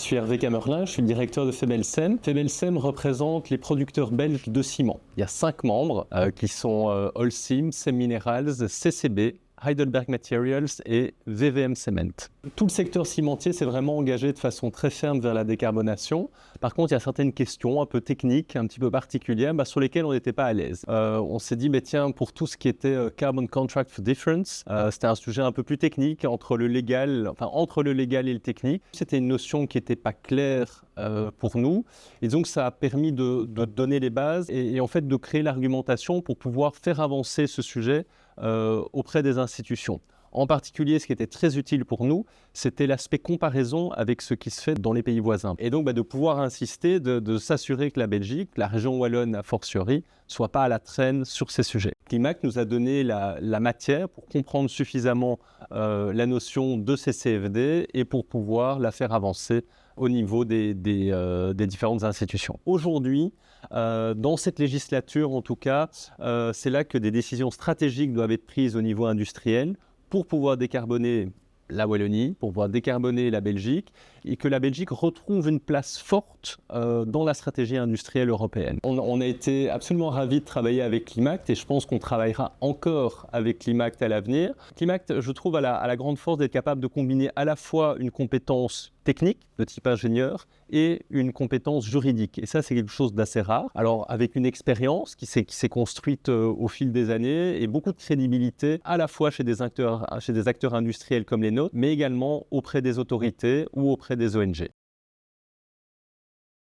suis Hervé Camerlin, je suis le directeur de Febelsem. Febelsem représente les producteurs belges de ciment. Il y a 5 membres qui sont Holcim, Sem Minerals, CCB, Heidelberg Materials et VVM Cement. Tout le secteur cimentier s'est vraiment engagé de façon très ferme vers la décarbonation. Par contre, il y a certaines questions un peu techniques, un petit peu particulières, sur lesquelles on n'était pas à l'aise. On s'est dit, tiens, pour tout ce qui était Carbon Contract for Difference, c'était un sujet un peu plus technique, entre le légal et le technique. C'était une notion qui n'était pas claire pour nous. Et donc, ça a permis de donner les bases et en fait de créer l'argumentation pour pouvoir faire avancer ce sujet auprès des institutions. En particulier, ce qui était très utile pour nous, c'était l'aspect comparaison avec ce qui se fait dans les pays voisins. Et donc, de pouvoir insister, de s'assurer que la Belgique, la région wallonne a fortiori, soit pas à la traîne sur ces sujets. Climac nous a donné la matière pour comprendre suffisamment la notion de CCFD et pour pouvoir la faire avancer au niveau des différentes institutions. Aujourd'hui, dans cette législature en tout cas, c'est là que des décisions stratégiques doivent être prises au niveau industriel pour pouvoir décarboner la Wallonie, pour pouvoir décarboner la Belgique et que la Belgique retrouve une place forte dans la stratégie industrielle européenne. On a été absolument ravis de travailler avec Climact et je pense qu'on travaillera encore avec Climact à l'avenir. Climact, je trouve, a la grande force d'être capable de combiner à la fois une compétence technique de type ingénieur et une compétence juridique. Et ça, c'est quelque chose d'assez rare. Alors, avec une expérience qui s'est construite au fil des années et beaucoup de crédibilité à la fois chez des acteurs industriels comme les nôtres, mais également auprès des autorités ou auprès des ONG.